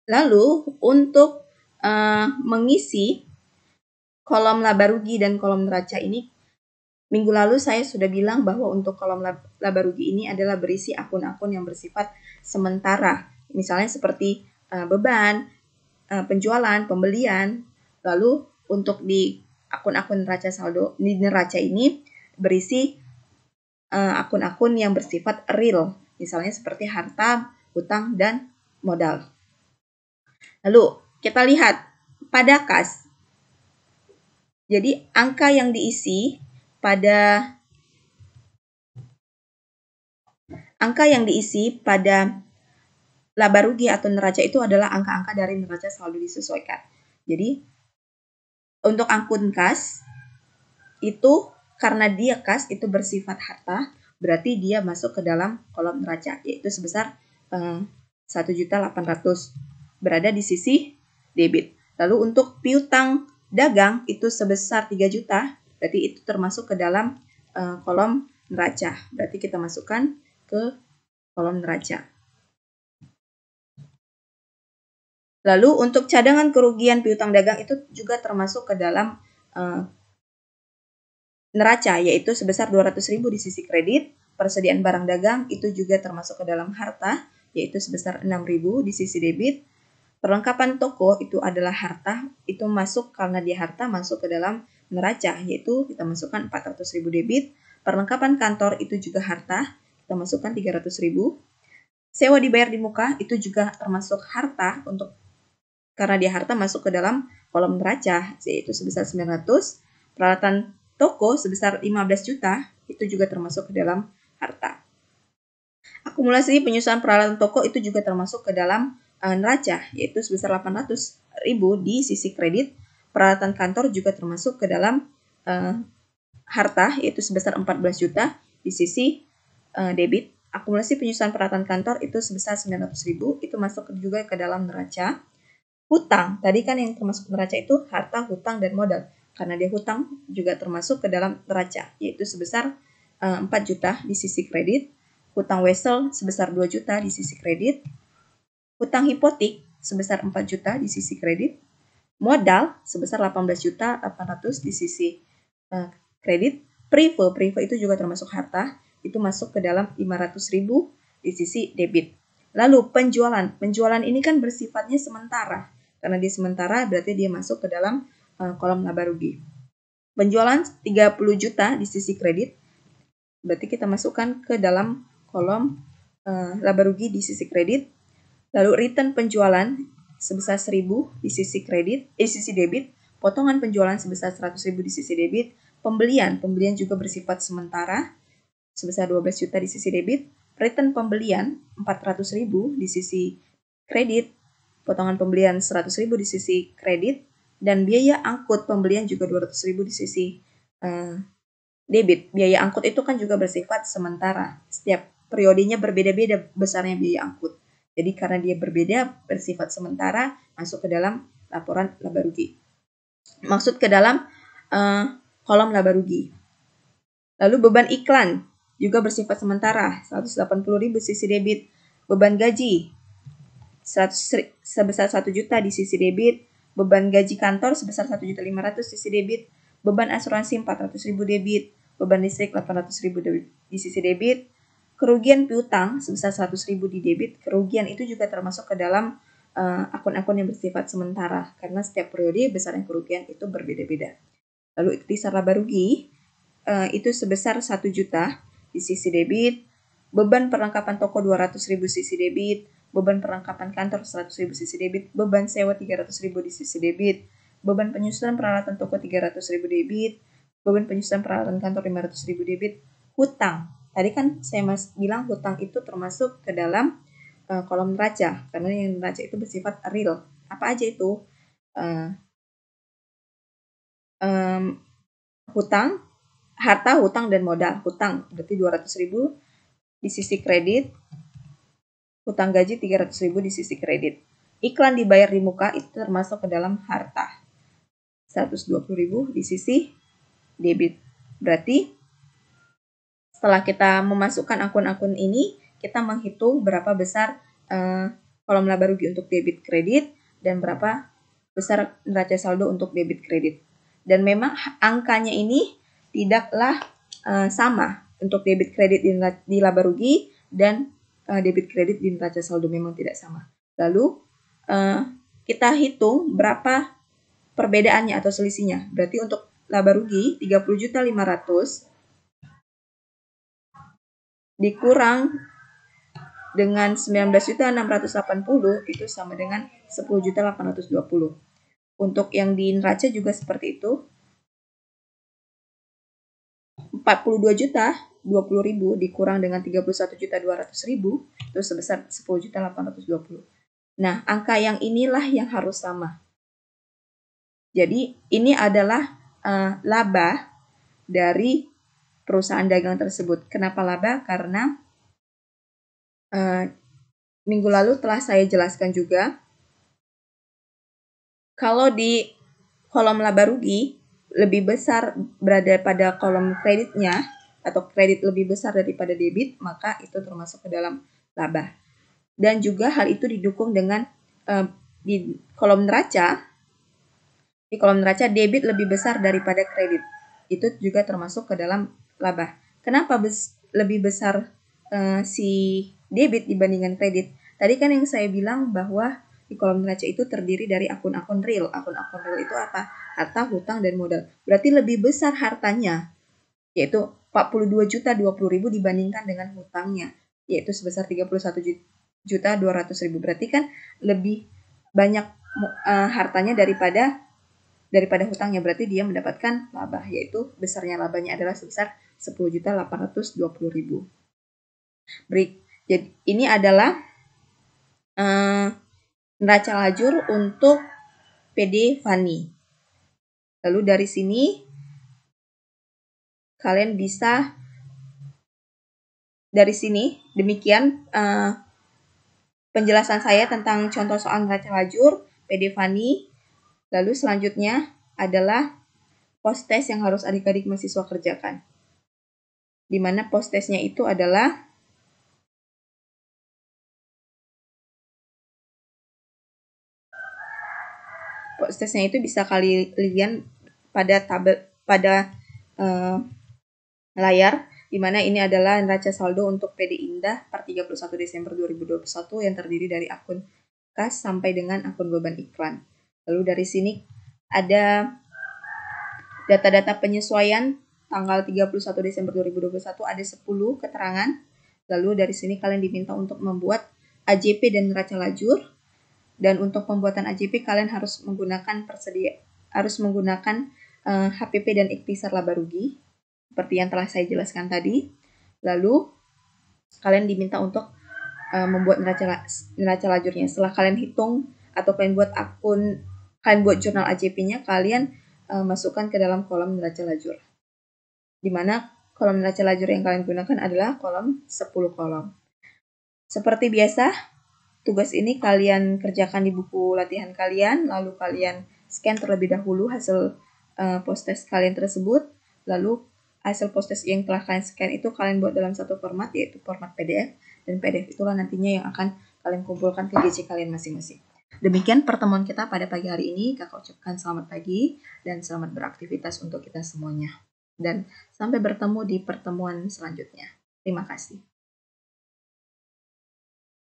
Lalu untuk mengisi kolom laba rugi dan kolom neraca ini, minggu lalu saya sudah bilang bahwa untuk kolom laba rugi ini adalah berisi akun-akun yang bersifat sementara. Misalnya seperti beban, penjualan, pembelian. Lalu untuk di akun-akun neraca saldo, di neraca ini berisi akun-akun yang bersifat real. Misalnya seperti harta, hutang, dan modal. Lalu kita lihat pada kas. Jadi angka yang diisi pada laba rugi atau neraca itu adalah angka-angka dari neraca saldo disesuaikan. Jadi untuk akun kas itu karena dia kas itu bersifat harta, berarti dia masuk ke dalam kolom neraca, yaitu sebesar 1.800.000 berada di sisi debit. Lalu untuk piutang dagang itu sebesar 3 juta, berarti itu termasuk ke dalam kolom neraca. Berarti kita masukkan ke kolom neraca. Lalu untuk cadangan kerugian piutang dagang itu juga termasuk ke dalam neraca, yaitu sebesar 200.000 di sisi kredit. Persediaan barang dagang itu juga termasuk ke dalam harta, yaitu sebesar 6.000 di sisi debit. Perlengkapan toko itu adalah harta, itu masuk karena dia harta masuk ke dalam neraca, yaitu kita masukkan 400.000 debit. Perlengkapan kantor itu juga harta, kita masukkan 300.000. Sewa dibayar di muka itu juga termasuk harta karena dia harta masuk ke dalam kolom neraca, yaitu sebesar 900. Peralatan toko sebesar 15 juta, itu juga termasuk ke dalam harta. Akumulasi penyusuan peralatan toko itu juga termasuk ke dalam neraca, yaitu sebesar 800.000 di sisi kredit. Peralatan kantor juga termasuk ke dalam harta, yaitu sebesar 14 juta di sisi debit. Akumulasi penyusuan peralatan kantor itu sebesar 900.000, itu masuk juga ke dalam neraca. Hutang, tadi kan yang termasuk neraca itu harta, hutang, dan modal. Karena dia hutang juga termasuk ke dalam neraca, yaitu sebesar 4 juta di sisi kredit. Hutang wesel sebesar 2 juta di sisi kredit. Hutang hipotek sebesar 4 juta di sisi kredit. Modal sebesar 18.800.000 di sisi kredit. Prive itu juga termasuk harta, itu masuk ke dalam 500.000 di sisi debit. Lalu penjualan ini kan bersifatnya sementara. Karena dia sementara berarti dia masuk ke dalam kolom laba rugi. Penjualan 30 juta di sisi kredit, berarti kita masukkan ke dalam kolom laba rugi di sisi kredit. Lalu return penjualan sebesar 1.000 di sisi debit, potongan penjualan sebesar 100.000 di sisi debit, pembelian juga bersifat sementara sebesar 12 juta di sisi debit, return pembelian 400.000 di sisi kredit, potongan pembelian 100.000 di sisi kredit, dan biaya angkut pembelian juga 200.000 di sisi debit. Biaya angkut itu kan juga bersifat sementara. Setiap periodenya berbeda-beda besarnya biaya angkut. Jadi karena dia berbeda, bersifat sementara, masuk ke dalam laporan laba rugi. Maksud ke dalam kolom laba rugi. Lalu beban iklan juga bersifat sementara, 180.000 sisi debit. Beban gaji sebesar 1 juta di sisi debit. Beban gaji kantor sebesar 1.500.000 sisi debit. Beban asuransi 400.000 debit. Beban listrik 800.000 di sisi debit. Kerugian piutang sebesar 100.000 di debit. Kerugian itu juga termasuk ke dalam akun-akun yang bersifat sementara, karena setiap periode besarnya kerugian itu berbeda-beda. Lalu ikhtisar laba rugi itu sebesar 1 juta di sisi debit. Beban perlengkapan toko 200.000 sisi debit. Beban perlengkapan kantor 100.000 sisi debit. Beban sewa 300.000 di sisi debit. Beban penyusunan peralatan toko 300.000 debit. Beban penyusunan peralatan kantor 500.000 debit. Hutang, tadi kan saya bilang hutang itu termasuk ke dalam kolom neraca, karena yang neraca itu bersifat real. Apa aja itu? Hutang, harta, hutang, dan modal. Hutang berarti 200.000 di sisi kredit. Hutang gaji 300.000 di sisi kredit. Iklan dibayar di muka itu termasuk ke dalam harta. 120.000 di sisi debit. Berarti setelah kita memasukkan akun-akun ini, kita menghitung berapa besar kolom laba rugi untuk debit kredit, dan berapa besar neraca saldo untuk debit kredit. Dan memang angkanya ini tidaklah sama untuk debit kredit di laba rugi dan debit kredit di neraca saldo, memang tidak sama. Lalu kita hitung berapa perbedaannya atau selisihnya. Berarti untuk laba rugi 30.500.000 dikurang dengan 19.680.000 itu sama dengan 10.820.000. Untuk yang di neraca juga seperti itu. 42.020.000 dikurang dengan 31.200.000 itu sebesar 10.820.000. Nah, angka yang inilah yang harus sama. Jadi, ini adalah laba dari perusahaan dagang tersebut. Kenapa laba? Karena minggu lalu telah saya jelaskan juga, kalau di kolom laba rugi lebih besar berada pada kolom kreditnya, atau kredit lebih besar daripada debit, maka itu termasuk ke dalam laba. Dan juga hal itu didukung dengan di kolom neraca debit lebih besar daripada kredit. Itu juga termasuk ke dalam laba. Kenapa lebih besar si debit dibandingkan kredit? Tadi kan yang saya bilang bahwa di kolom neraca itu terdiri dari akun-akun real. Akun-akun real itu apa? Harta, hutang, dan modal. Berarti lebih besar hartanya, yaitu 42.020.000 dibandingkan dengan hutangnya, yaitu sebesar 31.200.000. Berarti kan lebih banyak hartanya daripada hutangnya. Berarti dia mendapatkan laba, yaitu besarnya labanya adalah sebesar 10.820.000. Jadi ini adalah neraca lajur untuk PD Fani. Lalu dari sini kalian bisa, demikian penjelasan saya tentang contoh soal neraca lajur PD Fani. Lalu selanjutnya adalah post-test yang harus adik-adik mahasiswa kerjakan. Di mana post-testnya itu adalah post-testnya itu bisa kalian pada layar, di mana ini adalah neraca saldo untuk PD Indah per 31 Desember 2021 yang terdiri dari akun kas sampai dengan akun beban iklan. Lalu dari sini ada data-data penyesuaian tanggal 31 Desember 2021, ada 10 keterangan. Lalu dari sini kalian diminta untuk membuat AJP dan neraca lajur. Dan untuk pembuatan AJP kalian harus menggunakan HPP dan ikhtisar laba rugi seperti yang telah saya jelaskan tadi. Lalu kalian diminta untuk membuat neraca lajurnya. Setelah kalian hitung atau kalian buat jurnal AJP-nya, kalian masukkan ke dalam kolom neraca lajur. Di mana kolom neraca lajur yang kalian gunakan adalah kolom 10 kolom. Seperti biasa, tugas ini kalian kerjakan di buku latihan kalian, lalu kalian scan terlebih dahulu hasil post-test kalian tersebut, lalu hasil post-test yang telah kalian scan itu kalian buat dalam satu format, yaitu format PDF, dan PDF itulah nantinya yang akan kalian kumpulkan ke GC kalian masing-masing. Demikian pertemuan kita pada pagi hari ini. Kakak ucapkan selamat pagi dan selamat beraktivitas untuk kita semuanya. Dan sampai bertemu di pertemuan selanjutnya. Terima kasih.